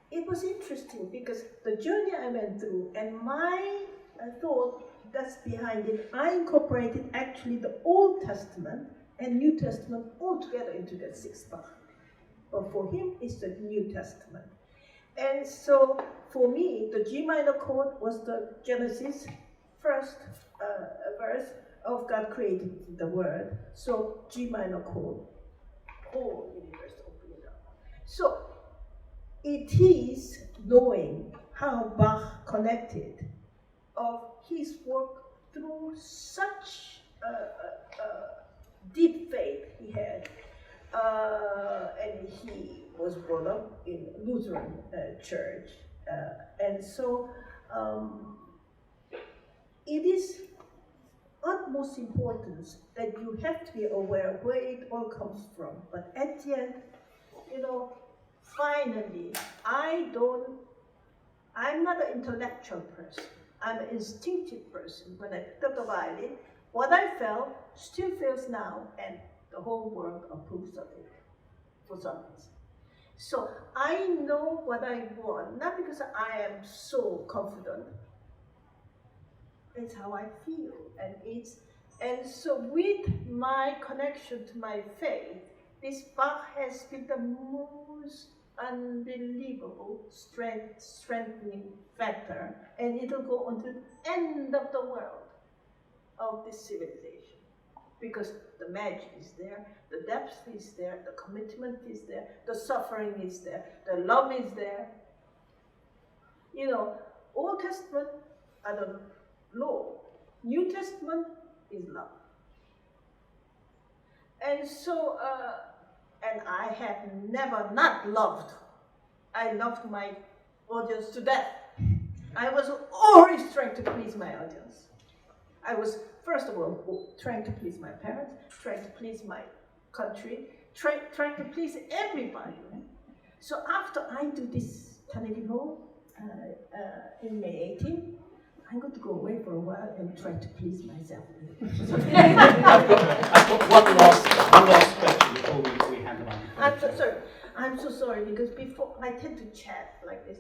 it was interesting because the journey I went through and my thought that's behind it, I incorporated actually the Old Testament and New Testament all together into that sixth Bach. But for him, it's the New Testament. And so for me, the G minor chord was the Genesis first verse of God created the world. So G minor chord, whole universe opening up. So it is knowing how Bach connected of his work through such deep faith he had. And he was brought up in Lutheran church. And so it is utmost importance that you have to be aware where it all comes from. But at the end, finally, I'm not an intellectual person. I'm an instinctive person. When I picked up the violin, what I felt still feels now, and the whole world approves of it for some reason. So I know what I want, not because I am so confident. It's how I feel, and so with my connection to my faith, this Bach has been the most unbelievable strengthening factor, and it'll go until the end of the world of this civilization, because the magic is there, the depth is there, the commitment is there, the suffering is there, the love is there. Old Testament are the law, New Testament is love. And so, and I have never not loved. I loved my audience to death. I was always trying to please my audience. I was, first of all, trying to please my parents, trying to please my country, trying to please everybody. So after I do this Carnegie Hall in May 18, I'm going to go away for a while and try to please myself. I've got one last question before we hand the microphone. I'm so sorry because before I tend to chat like this,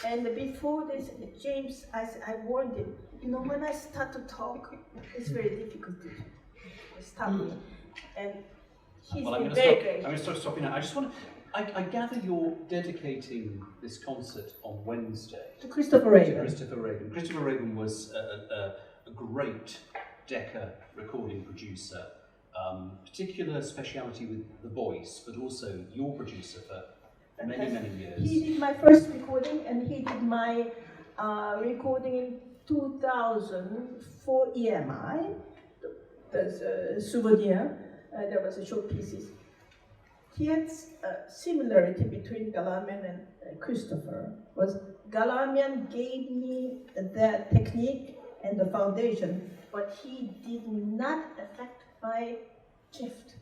and before this, James, I warned him. When I start to talk, it's very difficult to stop me, and he's been very great. I'm going to stop you now. I just want to. I gather you're dedicating this concert on Wednesday to Christopher Raven. Christopher Raven was a great Decca recording producer, particular speciality with the voice, but also your producer for many years. He did my first recording, and he did my recording in 2000 for EMI. There's a souvenir. There was a short pieces. He had a similarity between Galamian and Christopher. Was Galamian gave me that technique and the foundation, but he did not affect my gift.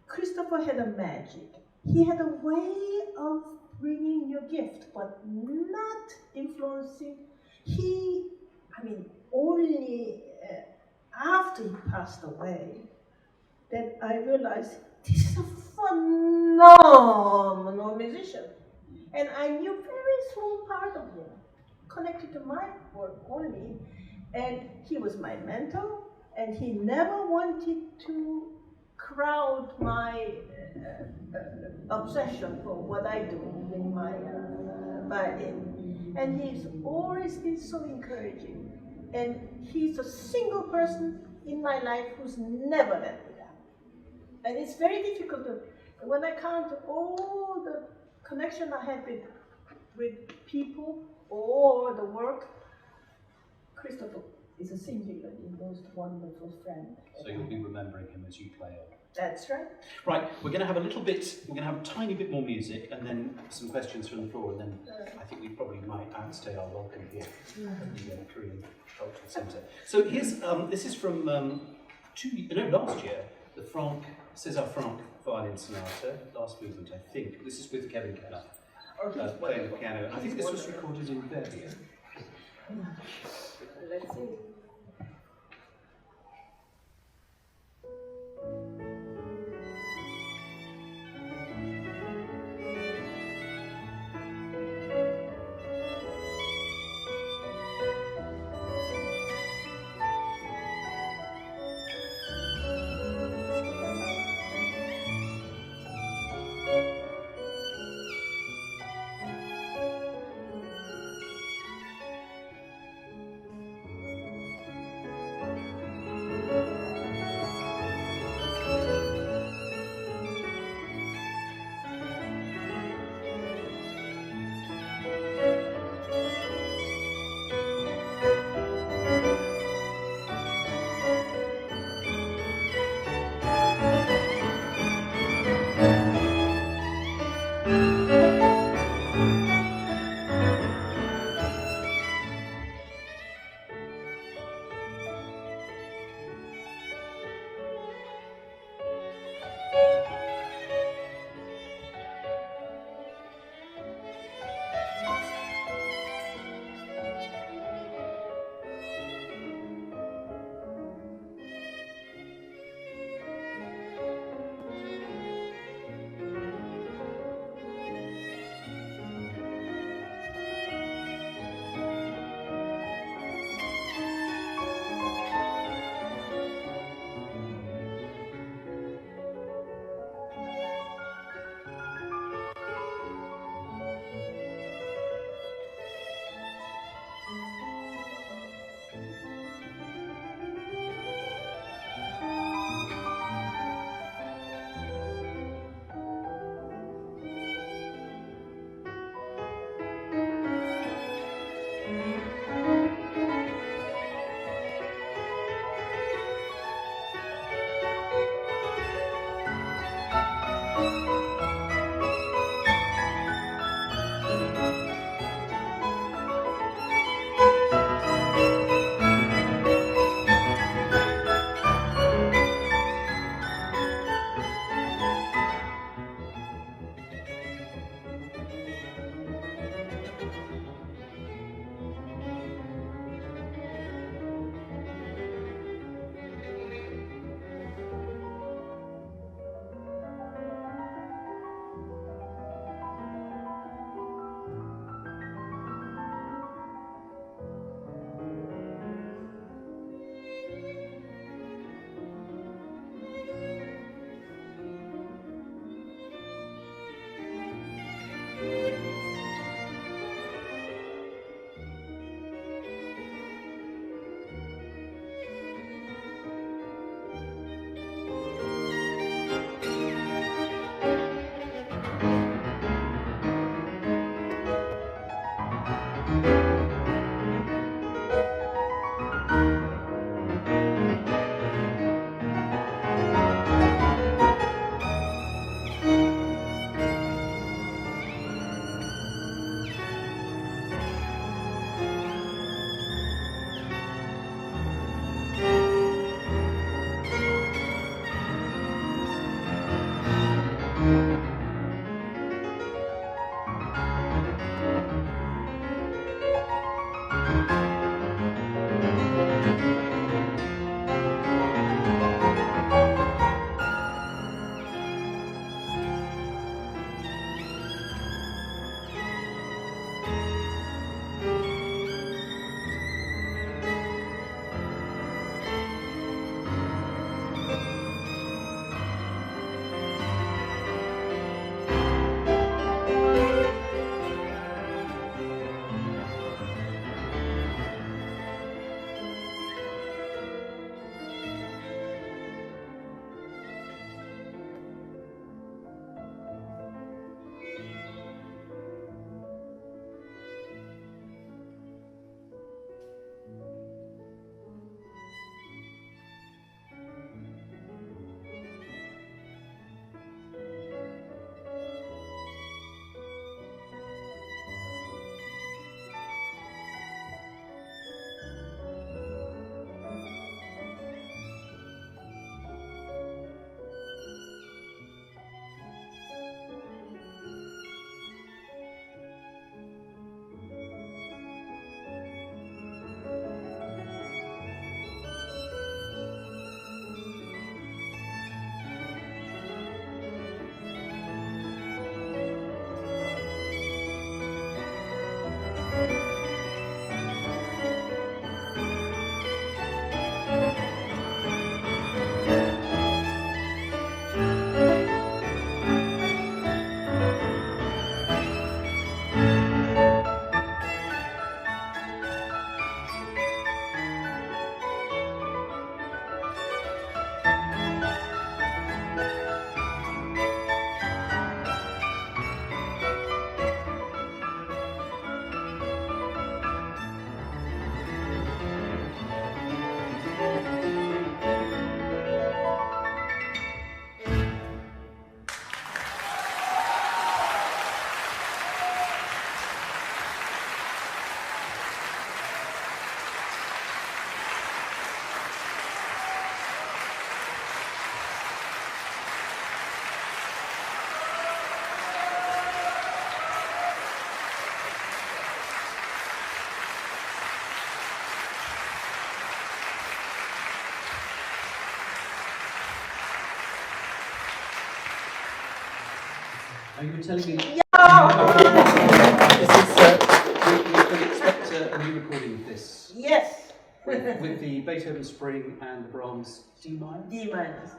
Christopher had a magic. He had a way of bringing your gift, but not influencing. Only after he passed away, that I realized this is a phenomenal musician. And I knew very small part of him, connected to my work only. And he was my mentor, and he never wanted to crowd my obsession for what I do in my violin. And he's always been so encouraging. And he's a single person in my life who's never let me down. And it's very difficult to, when I count all the connection I had with people or the work, Christopher is a singular, most wonderful friend. So you'll be remembering him as you play on. That's right. Right, we're going to have a tiny bit more music and then some questions from the floor, and then I think we probably might outstay our welcome here at the Korean Cultural Centre. So here's, this is from last year, the César Franck Violin Sonata, last movement I think. This is with Kevin Keller playing the piano. I think this was recorded in Barbican. Let's see. You were telling me Yeah. we can expect a new recording of this Yes. with the Beethoven Spring and the Brahms D minor. D minus.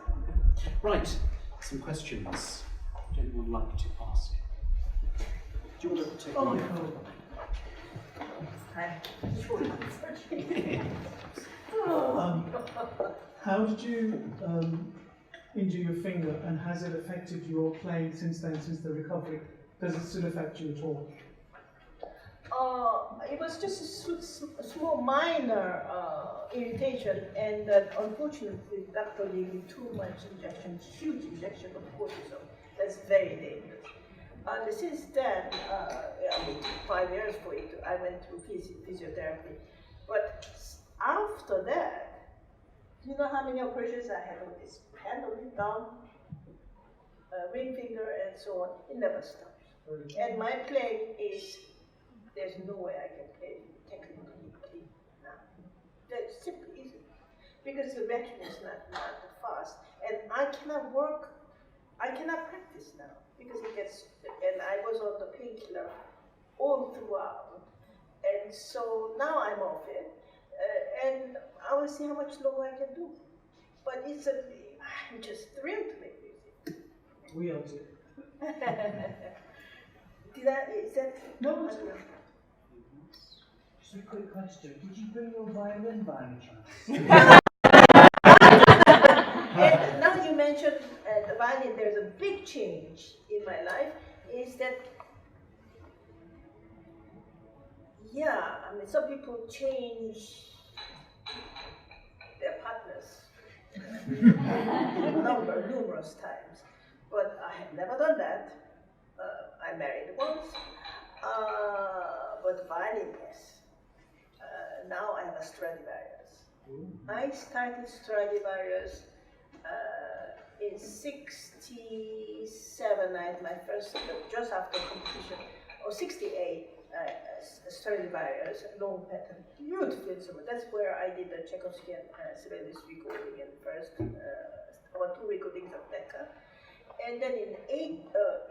Right, some questions. Would anyone like to ask? Do you want to take Oh, the no. Hi. How did you injure your finger, and has it affected your playing since then, since the recovery? Does it still affect you at all? It was just a small minor irritation, and unfortunately the doctor gave me too much injection, huge injection of cortisone. That's very dangerous. And since then, I mean, 5 years for it, I went through physiotherapy. But after that, you know how many operations I had with this hand on the thumb, ring finger, and so on. It never stops. And my playing is, there's no way I can play technically clean now. That simply isn't. Because the reaction is not fast. And I cannot practice now. Because it gets, and I was on the painkiller all throughout. And so now I'm off it. And I will see how much longer I can do. But I'm just thrilled to make music. We are too. Is that? No, I don't know. Just a quick question. Did you bring your violin by any chance? And now you mentioned the violin, there's a big change in my life, is that, yeah, I mean, some people change their partners numerous times, but I have never done that. I married once, but violin, yes. Now I have a Stradivarius. I started Stradivarius in '67. I had my first, just after competition, or '68. Stradivarius, long pattern, beautiful instrument. That's where I did the Tchaikovsky and Sibelius recording in first, or 2 recordings of Decca. And then in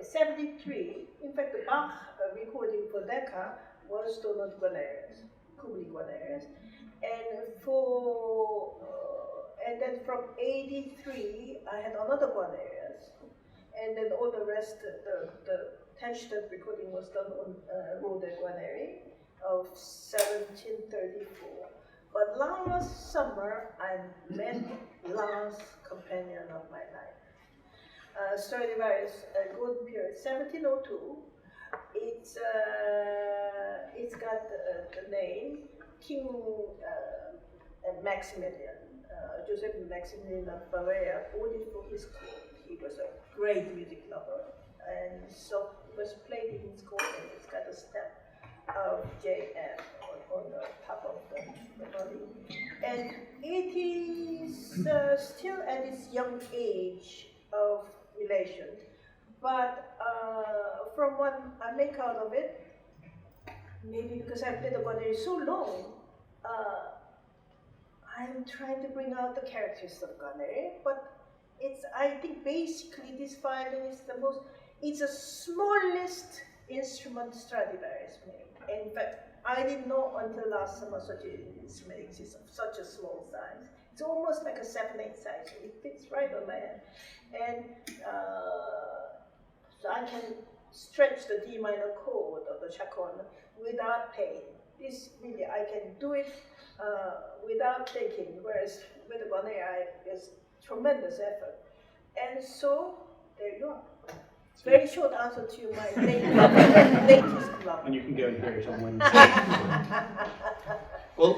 '73, in fact, the Bach recording for Decca was Donald Guarnerius, Kubli Guarnerius. And then from '83, I had another Guarnerius. And then all the rest, the Tenstedt recording was done on Rode Guarneri of 1734. But last summer, I met last companion of my life. Stradivarius, a good period, 1702. It's got the name King Maximilian, Joseph Maximilian of Bavaria, bought it for his court. He was a great music lover, and so it was played in his court, and it's got a stamp of JM on the top of the body. And it is still at its young age of relation, but from what I make out of it, maybe because I've played the Guarneri so long, I'm trying to bring out the characters of Guarneri, but I think basically this violin is it's the smallest instrument Stradivarius made. In fact, I didn't know until last summer such an instrument exists of such a small size. It's almost like a 7/8 size. It fits right on my hand. And so I can stretch the D minor chord of the chaconne without pain. This really, I can do it without thinking, whereas with the bonnet, it's tremendous effort. And so, there you are. Very short answer to my latest club. And you can go and hear it on Wednesday. Well,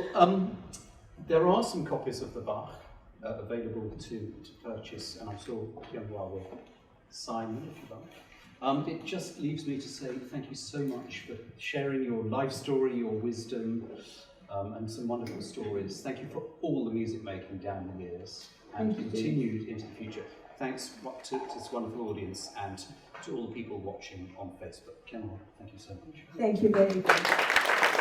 there are some copies of the Bach available to purchase, and I'm sure Kyung Wha will sign them if you like. It just leaves me to say thank you so much for sharing your life story, your wisdom, and some wonderful stories. Thank you for all the music making down the years and continued into the future. Thanks to this wonderful audience and to all the people watching on Facebook. Kyung Wha, thank you so much. Thank you very much.